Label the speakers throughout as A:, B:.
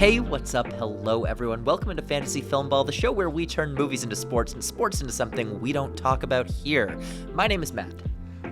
A: Hey, what's up? Hello, everyone. Welcome into Fantasy Filmball, the show where we turn movies into sports and sports into something we don't talk about here. My name is Matt.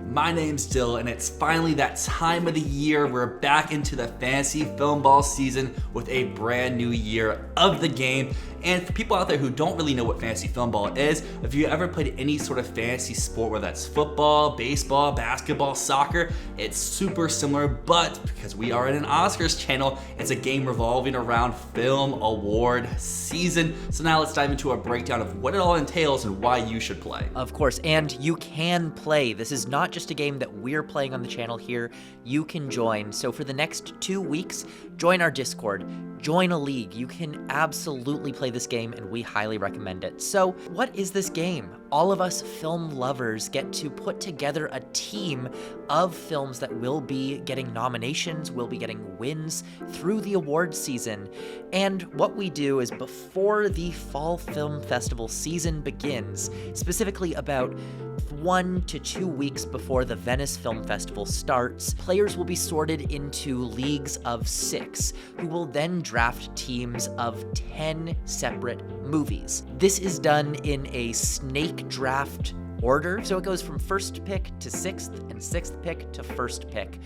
B: My name's Dyl, and it's finally that time of the year. We're back into the Fantasy Filmball season with a brand new year of the game. And for people out there who don't really know what Fantasy Filmball is, if you ever played any sort of fantasy sport, whether that's football, baseball, basketball, soccer, it's super similar, but because we are in an Oscars channel, it's a game revolving around film award season. So now let's dive into a breakdown of what it all entails and why you should play.
A: Of course, and you can play. This is not just a game that we're playing on the channel here. You can join. So for the next 2 weeks, join our Discord, join a league. You can absolutely play this game, and we highly recommend it. So what is this game? All of us film lovers get to put together a team of films that will be getting nominations, will be getting wins through the award season. And what we do is before the Fall Film Festival season begins, specifically about 1 to 2 weeks before the Venice Film Festival starts, players will be sorted into leagues of 6, who will then draft teams of 10 separate movies. This is done in a snake draft order, so it goes from first pick to 6th and 6th pick to first pick,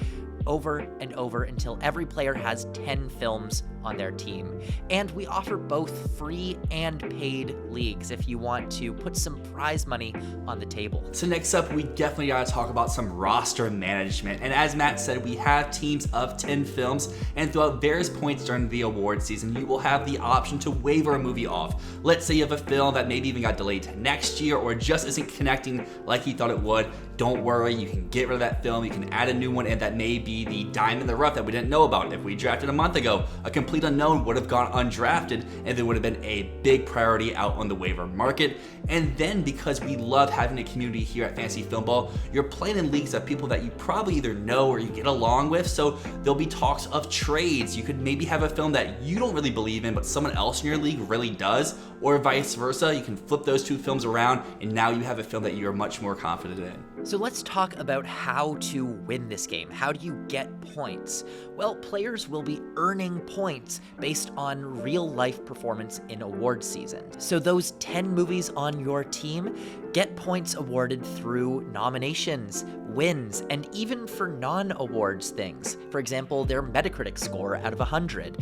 A: over and over until every player has 10 films on their team. And we offer both free and paid leagues if you want to put some prize money on the table.
B: So next up, we definitely gotta talk about some roster management. And as Matt said, we have teams of 10 films, and throughout various points during the award season, you will have the option to waiver a movie off. Let's say you have a film that maybe even got delayed to next year or just isn't connecting like you thought it would. Don't worry, you can get rid of that film, you can add a new one, and that may be the dime in the rough that we didn't know about. If we drafted a month ago, a complete unknown would have gone undrafted, and there would have been a big priority out on the waiver market. And then because we love having a community here at Fantasy Filmball, you're playing in leagues of people that you probably either know or you get along with, so there'll be talks of trades. You could maybe have a film that you don't really believe in, but someone else in your league really does, or vice versa. You can flip those two films around, and now you have a film that you're much more confident in.
A: So let's talk about how to win this game. How do you get points? Well, players will be earning points based on real-life performance in award season. So those 10 movies on your team get points awarded through nominations, wins, and even for non-awards things. For example, their Metacritic score out of 100,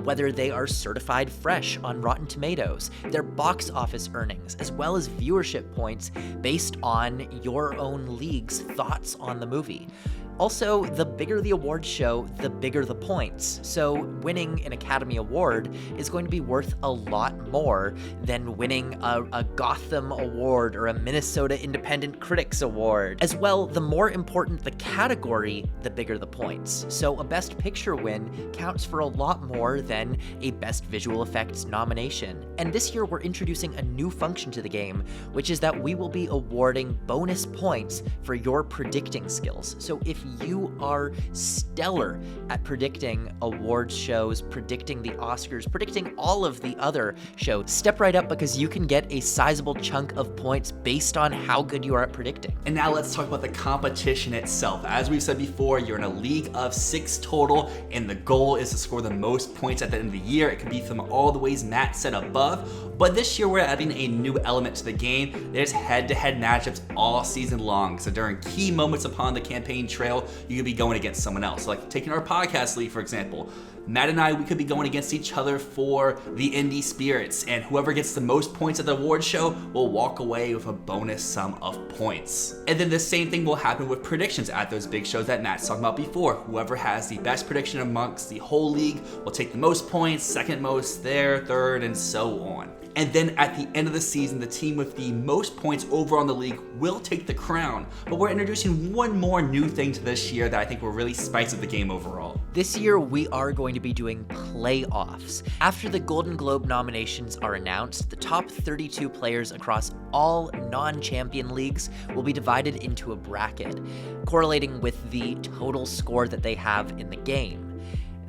A: whether they are certified fresh on Rotten Tomatoes, their box office earnings, as well as viewership points based on your own league's thoughts on the movie. Also, the bigger the award show, the bigger the points. So winning an Academy Award is going to be worth a lot more than winning a Gotham Award or a Minnesota Independent Critics Award. As well, the more important the category, the bigger the points. So a Best Picture win counts for a lot more than a Best Visual Effects nomination. And this year we're introducing a new function to the game, which is that we will be awarding bonus points for your predicting skills. So if you are stellar at predicting awards shows, predicting the Oscars, predicting all of the other shows, step right up because you can get a sizable chunk of points based on how good you are at predicting.
B: And now let's talk about the competition itself. As we've said before, you're in a league of 6 total, and the goal is to score the most points at the end of the year. It could be from all the ways Matt said above, but this year we're adding a new element to the game. There's head-to-head matchups all season long. So during key moments upon the campaign trail, you could be going against someone else. Like taking our podcast league, for example. Matt and I, we could be going against each other for the Indie Spirits, and whoever gets the most points at the award show will walk away with a bonus sum of points. And then the same thing will happen with predictions at those big shows that Matt's talking about before. Whoever has the best prediction amongst the whole league will take the most points, second most there, third, and so on. And then at the end of the season, the team with the most points over on the league will take the crown. But we're introducing one more new thing to this year that I think will really spice up the game overall.
A: This year, we are going to be doing playoffs. After the Golden Globe nominations are announced, the top 32 players across all non-champion leagues will be divided into a bracket, correlating with the total score that they have in the game.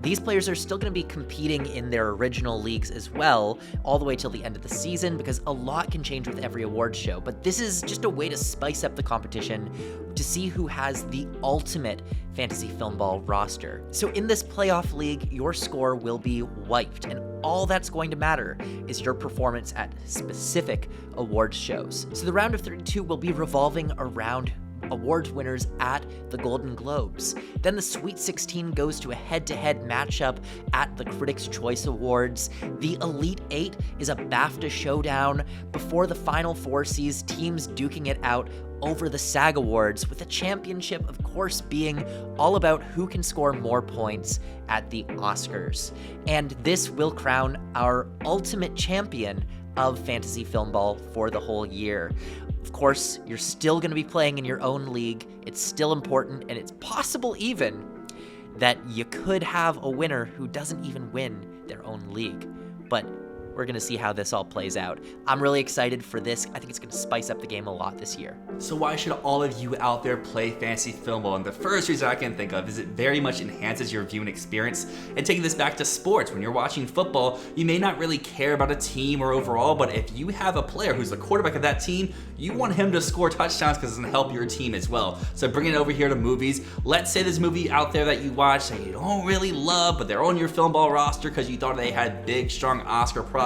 A: These players are still going to be competing in their original leagues as well, all the way till the end of the season, because a lot can change with every awards show. But this is just a way to spice up the competition to see who has the ultimate Fantasy Filmball roster. So in this playoff league, your score will be wiped, and all that's going to matter is your performance at specific awards shows. So the round of 32 will be revolving around awards winners at the Golden Globes. Then the Sweet 16 goes to a head-to-head matchup at the Critics' Choice Awards. The Elite 8 is a BAFTA showdown before the Final Four sees teams duking it out over the SAG Awards, with the championship, of course, being all about who can score more points at the Oscars. And this will crown our ultimate champion of Fantasy Filmball for the whole year. Of course, you're still going to be playing in your own league. It's still important, and it's possible even that you could have a winner who doesn't even win their own league. But we're going to see how this all plays out. I'm really excited for this. I think it's going to spice up the game a lot this year.
B: So why should all of you out there play Fantasy Filmball? And the first reason I can think of is it very much enhances your viewing experience. And taking this back to sports, when you're watching football, you may not really care about a team or overall, but if you have a player who's the quarterback of that team, you want him to score touchdowns because it's going to help your team as well. So bring it over here to movies. Let's say there's a movie out there that you watch that you don't really love, but they're on your Filmball roster because you thought they had big, strong Oscar prospects.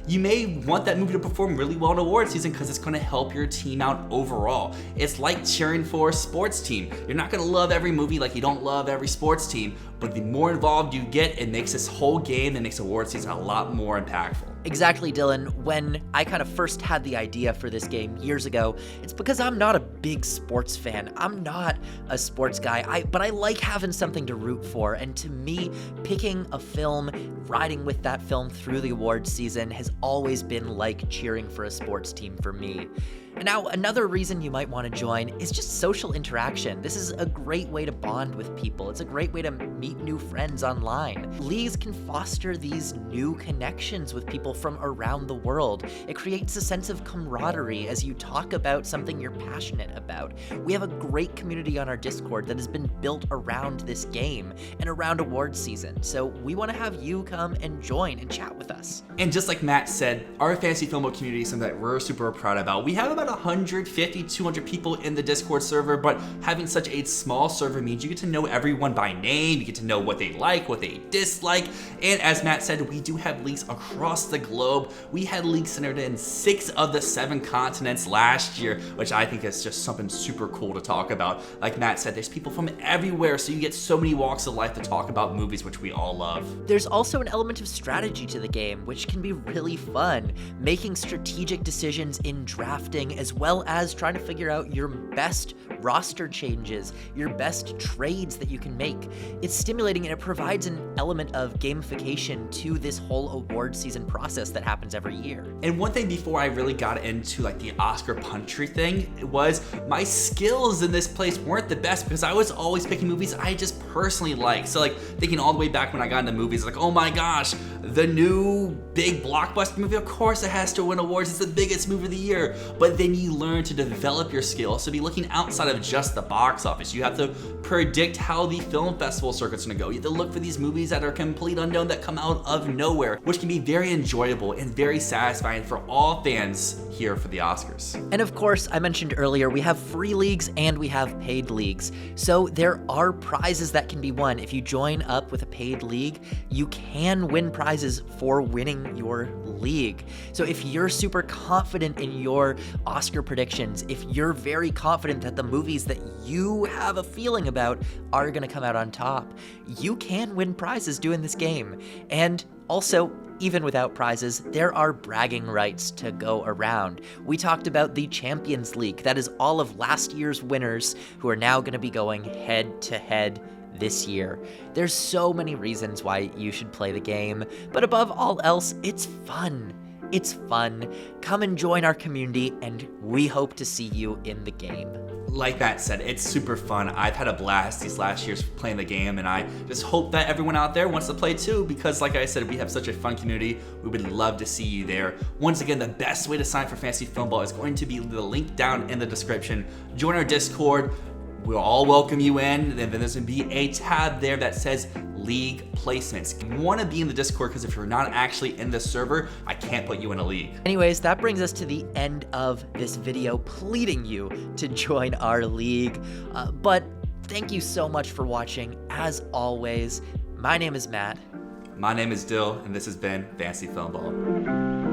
B: You may want that movie to perform really well in award season because it's going to help your team out overall. It's like cheering for a sports team. You're not going to love every movie like you don't love every sports team, but the more involved you get, it makes this whole game and makes award season a lot more impactful.
A: Exactly, Dylan. When I kind of first had the idea for this game years ago, it's because I'm not a big sports fan. I'm not a sports guy, but I like having something to root for. And to me, picking a film, riding with that film through the awards season has always been like cheering for a sports team for me. And now, another reason you might want to join is just social interaction. This is a great way to bond with people. It's a great way to meet new friends online. Leagues can foster these new connections with people from around the world. It creates a sense of camaraderie as you talk about something you're passionate about. We have a great community on our Discord that has been built around this game and around awards season. So we want to have you come and join and chat with us.
B: And just like Matt said, our Fantasy Filmball community is something that we're super proud about. We have about 150, 200 people in the Discord server, but having such a small server means you get to know everyone by name, you get to know what they like, what they dislike, and as Matt said, we do have leagues across the globe. We had leagues centered in 6 of the 7 continents last year, which I think is just something super cool to talk about. Like Matt said, there's people from everywhere, so you get so many walks of life to talk about movies, which we all love.
A: There's also an element of strategy to the game, which can be really fun. Making strategic decisions in drafting, as well as trying to figure out your best roster changes, your best trades that you can make. It's stimulating and it provides an element of gamification to this whole award season process that happens every year.
B: And one thing before I really got into like the Oscar puntry thing was my skills in this place weren't the best because I was always picking movies I just personally like. So like thinking all the way back when I got into movies, like, oh my gosh, the new big blockbuster movie, of course it has to win awards, it's the biggest movie of the year. But then you learn to develop your skills, so be looking outside of just the box office. You have to predict how the film festival circuit's gonna go. You have to look for these movies that are complete unknown that come out of nowhere, which can be very enjoyable and very satisfying for all fans here for the Oscars.
A: And of course, I mentioned earlier, we have free leagues and we have paid leagues. So there are prizes that can be won. If you join up with a paid league, you can win prizes for winning your league. So if you're super confident in your Oscar predictions, if you're very confident that the movies that you have a feeling about are gonna come out on top, you can win prizes doing this game. And also, even without prizes, there are bragging rights to go around. We talked about the Champions League. That is all of last year's winners who are now going to be going head to head this year. There's so many reasons why you should play the game, but above all else, it's fun. It's fun. Come and join our community, and we hope to see you in the game.
B: Like Matt said, it's super fun. I've had a blast these last years playing the game, and I just hope that everyone out there wants to play too, because like I said, we have such a fun community. We would love to see you there. Once again, the best way to sign for Fantasy Filmball is going to be the link down in the description. Join our Discord. we'll all welcome you in, and then there's gonna be a tab there that says league placements. You wanna be in the Discord, because if you're not actually in the server, I can't put you in a league.
A: Anyways, that brings us to the end of this video, pleading you to join our league. But thank you so much for watching. As always, my name is Matt.
B: My name is Dyl, and this has been Fantasy Filmball.